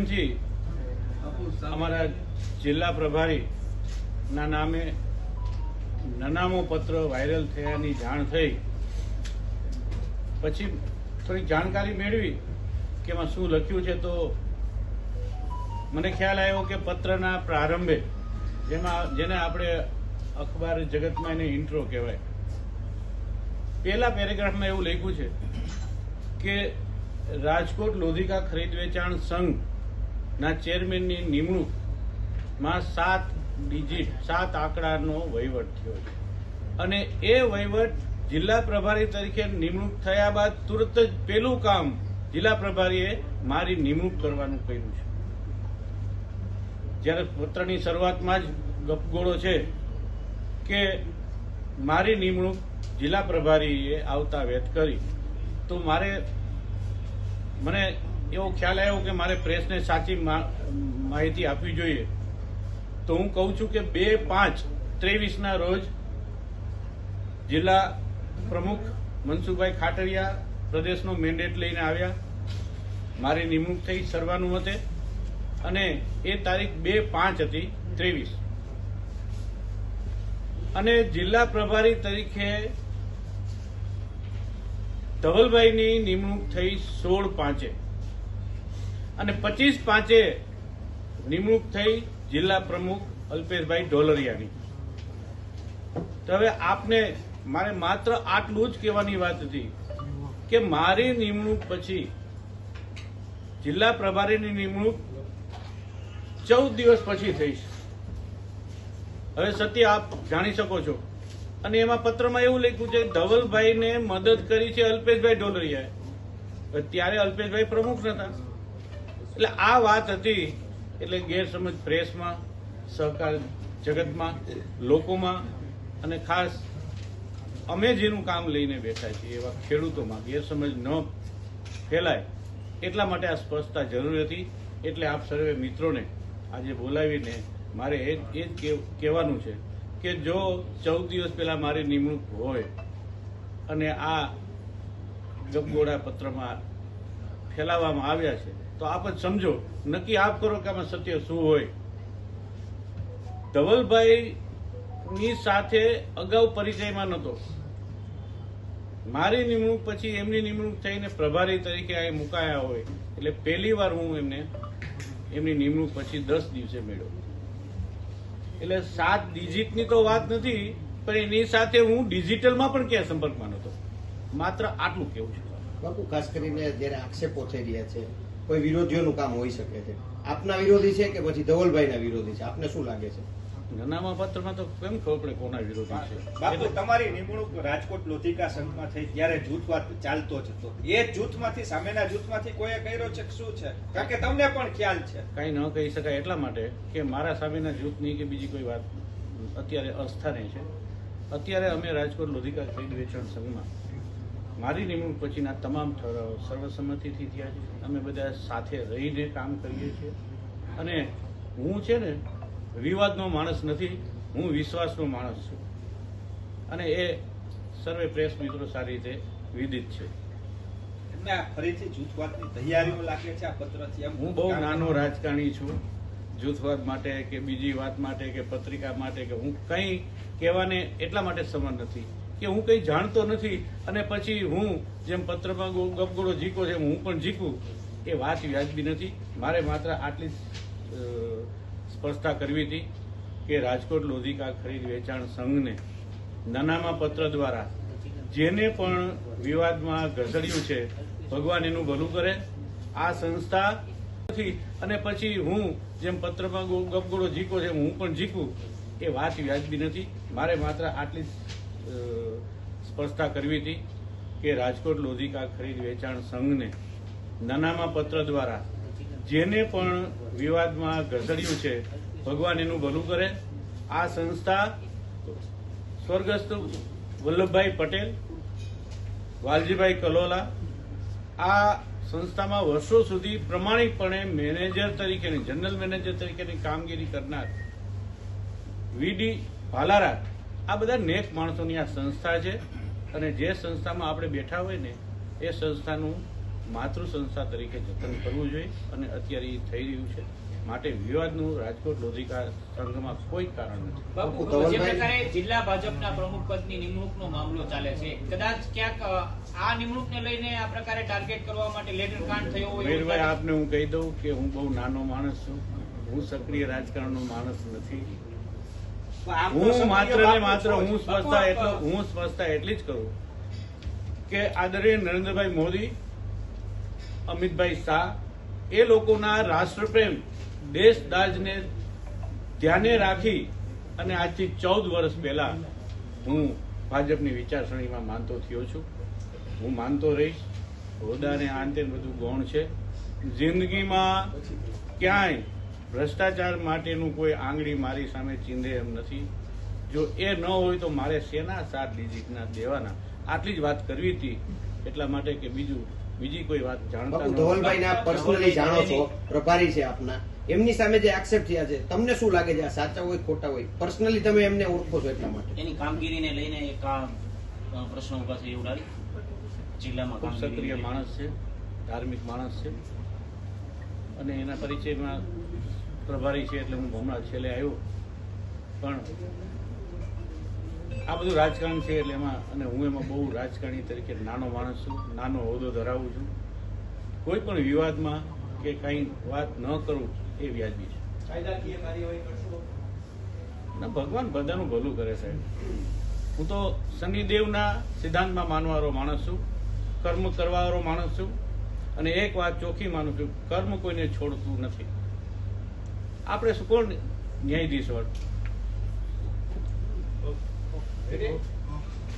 માધ્યમથી અમારા જિલ્લા પ્રભારી ના નામે નનામો પત્ર વાયરલ થયાની જાણ થઈ પછી થોડીક જાણકારી મેળવી કે એમાં શું લખ્યું છે, તો મને ખ્યાલ આવ્યો કે પત્રના પ્રારંભે જેને આપણે અખબાર જગતમાં એને ઇન્ટ્રો કહેવાય, પહેલા પેરેગ્રાફમાં એવું લખ્યું છે કે રાજકોટ લોધિકા ખરીદ વેચાણ સંઘના ચેરમેનની નિમણૂકમાં 7 આંકડાનો વહીવટ થયો છે અને એ વહીવટ જિલ્લા પ્રભારી તરીકે નિમણૂક થયા બાદ તુરત જ પેલું કામ જિલ્લા પ્રભારીએ મારી નિમણૂક કરવાનું કહ્યું છે. જ્યારે પત્રની શરૂઆતમાં જ ગપગોળો છે કે મારી નિમણૂક જિલ્લા પ્રભારીએ આવતા વેત કરી, તો મને એવો ખ્યાલ આવ્યો કે મારે પ્રેસને સાચી માહિતી આપવી જોઈએ. તો હું કહું છું કે 2/5/23 રોજ જિલ્લા પ્રમુખ મનસુખભાઈ ખાટરિયા પ્રદેશનો મેન્ડેટ લઈને આવ્યા, મારી નિમણૂક થઈ સર્વાનુમતે અને એ તારીખ 2/5/23 અને જિલ્લા પ્રભારી તરીકે ધવલભાઈની નિમણૂક થઈ 16/5 અને 25/5 નિમણૂક થઈ જિલ્લા પ્રમુખ અલ્પેશભાઈ ઢોલરિયાની. તો હવે આપને મારે માત્ર આટલું જ કહેવાની વાત હતી કે મારી નિમણૂક પછી જિલ્લા પ્રભારીની નિમણૂક 14 દિવસ પછી થઈ છે. હવે સત્ય આપ જાણી શકો છો. અને એમાં પત્રમાં એવું લખ્યું છે ધવલભાઈને મદદ કરી છે અલ્પેશભાઈ ઢોલરિયાએ. ત્યારે અલ્પેશભાઈ પ્રમુખ નતા. એટલે આ વાત હતી. એટલે ગેરસમજ પ્રેસમાં, સહકાર જગતમાં, લોકોમાં અને ખાસ અમે જેનું કામ લઈને બેઠા છીએ એવા ખેડૂતોમાં ગેરસમજ ન ફેલાય એટલા માટે આ સ્પષ્ટતા જરૂરી હતી. એટલે આપ સર્વે મિત્રોને આજે બોલાવીને મારે એ જ કહેવાનું છે કે જો 14 દિવસ પહેલા મારી નિમણૂક હોય અને આ ગપગોળા પત્રમાં ફેલાવવામાં આવ્યા છે, તો આપ જ સમજો, નક્કી આપ કરો કે આમાં સત્ય શું હોય. ધવલભાઈની સાથે અગાઉ પરિચયમાં નહોતો. મારી નિમણૂક પછી એમની નિમણૂક થઈને પ્રભારી તરીકે અહીં મુકાયા હોય એટલે પહેલી વાર હું એમની નિમણૂક પછી 10 દિવસે મેળવ્યો. એટલે 7 ડિજિટની તો વાત નથી, પણ એની સાથે હું ડિજિટલમાં પણ ક્યાંય સંપર્કમાં નહોતો. માત્ર આટલું કેવું છે. બાપુ, ખાસ કરીને જયારે આક્ષેપો થઈ રહ્યા છે, કોઈ વિરોધીઓનું કામ હોઈ શકે છે, આપના વિરોધી છે કે પછી ધવલભાઈના વિરોધી છે, આપને શું લાગે છે? નનામા પત્રમાં તો કેમ ખબર પડે કોના વિરોધી છે? બાપુ, તમારી નિમણૂક રાજકોટ લોધિકા સંઘમાં થઈ ત્યારે જૂથવાદ ચાલતો જ હતો. એ જૂથમાંથી, સામેના જૂથમાંથી કોઈએ કર્યો છે કે શું છે? કારણ કે તમને પણ ખ્યાલ છે. કઈ ન કહી શકાય એટલા માટે કે મારા સામેના જૂથની કે બીજી કોઈ વાત અત્યારે અસ્થાને છે. અત્યારે અમે રાજકોટ લોધિકા ખરીદ વેચાણ સંઘમાં મારી નિમણૂક પછીના તમામ ઠરાવો સર્વસંમતિથી થયા છે. અમે બધા સાથે રહીને કામ કરીએ છીએ અને હું છે ને વિવાદનો માણસ નથી, હું વિશ્વાસનો માણસ છું અને એ સર્વે પ્રેસ મિત્રો સારી રીતે વિદિત છે. એમને ફરીથી જૂથવાદની તૈયારીઓ લાગે છે આ પત્રથી? હું બહુ નાનો રાજકારણી છું. જૂથવાદ માટે કે બીજી વાત માટે કે પત્રિકા માટે કે હું કંઈ કહેવાને એટલા માટે સમર્થ નથી કે હું કંઈ જાણતો નથી અને પછી હું જેમ પત્રમાં ગપગોળો જીકો છે હું પણ જીકું, એ વાત વ્યાજબી નથી. મારે માત્ર આટલી સ્પષ્ટતા કરવી હતી કે રાજકોટ લોધિકા ખરીદ વેચાણ સંઘને નનામા પત્ર દ્વારા જેને પણ વિવાદમાં ઘસડ્યું છે, ભગવાન એનું ભલું કરે. આ સંસ્થા નથી અને પછી હું જેમ પત્રમાં ગપગોળો જીકો છે હું પણ જીકું, એ વાત વ્યાજબી નથી. મારે માત્ર આટલી સ્પષ્ટતા કરવી હતી કે રાજકોટ લોધિકા ખરીદ વેચાણ સંઘને નનામા પત્ર દ્વારા જેને પણ વિવાદમાં ઘસડ્યું છે, ભગવાન એનું ભલું કરે. આ સંસ્થા સ્વર્ગસ્થ વલ્લભભાઈ પટેલ, વાલજીભાઈ કલોલા, આ સંસ્થામાં વર્ષો સુધી પ્રમાણિકપણે મેનેજર તરીકેની, જનરલ મેનેજર તરીકેની કામગીરી કરનાર વીડી ભાલારા, આ બધા નેક માણસોની આ સંસ્થા છે અને જે સંસ્થામાં આપણે બેઠા હોય ને એ સંસ્થાનું માતૃ સંસ્થા તરીકે જતન કરવું જોઈએ અને અત્યારે એ થઈ રહ્યું છે. માટે વિવાદનું રાજકોટ લોધિકા સંઘમાં કોઈ કારણ નથી. બાપુ, જે પ્રકારે જિલ્લા ભાજપના પ્રમુખ પદની નિમણૂકનો મામલો ચાલે છે, કદાચ ક્યાંક આ નિમણૂકને લઈને આ પ્રકારે ટાર્ગેટ કરવા માટે લેટર કાંડ થયો હોય એવું મયુરભાઈ, લાગે? આપને હું કહી દઉં કે હું બહુ નાનો માણસ છું. હું સક્રિય રાજકારણનો માણસ નથી. આમ તો હું સક્રિય માત્ર ને બાપુ માત્ર છો જ. હું સ્પષ્ટતા એટલી જ કરું કે આદરણીય નરેન્દ્રભાઈ મોદી, અમિતભાઈ શાહ એ લોકોના રાષ્ટ્રપ્રેમ, દેશદાજને ધ્યાને રાખી અને આજથી 14 વર્ષ પહેલા હું ભાજપની વિચારસરણીમાં માનતો થયો છું. હું માનતો રહીશ. હોદ્દાને આંતે બધું ગૌણ છે. જિંદગીમાં ક્યાંય ભ્રષ્ટાચાર માટેનું કોઈ આંગળી મારી સામે ચીંધે એમ નથી. જો એ ન હોય તો મારે શેના 7 ડિજિટના દેવાના? આટલી જ વાત કરવી હતી. એટલા માટે કે બીજી કોઈ વાત જાણતા બાપુ, ન ધવલભાઈને આપ પર્સનલી જાણો છો, પ્રભારી છે આપના. એમની સામે જે આક્ષેપ થયા છે, તમને શું લાગે છે? આ સાચા હોય ખોટા હોય? પર્સનલી તમે એમને ઓળખો છો એટલા માટે. એની કામગીરીને લઈને એક આ પ્રશ્ન ઉભા છે એવું લાગે જિલ્લામાં ખૂબ કામગીરી સક્રિય માણસ છે, ધાર્મિક માણસ છે અને એના પરિચયમાં પ્રભારી છે એટલે હું હમણાં છેલ્લે આવ્યો. પણ આ બધું રાજકારણ છે એટલે એમાં, અને હું એમાં બહુ રાજકારણી તરીકે નાનો માણસ છું, નાનો હોદ્દો ધરાવું છું. કોઈ પણ વિવાદમાં કે કંઈ વાત ન કરું એ વ્યાજબી છે. કાયદાકીય કાર્યવાહી કરશો? ના, ભગવાન બધાનું ભલું કરે સાહેબ. હું તો શનિદેવના સિદ્ધાંતમાં માનવાવાળો માણસ છું, કર્મ કરવાવાળો માણસ છું અને એક વાત ચોખ્ખી માનું છું, કર્મ કોઈને છોડતું નથી. આપણે શું કોણ ન્યાયાધીશ હોય? રેડી?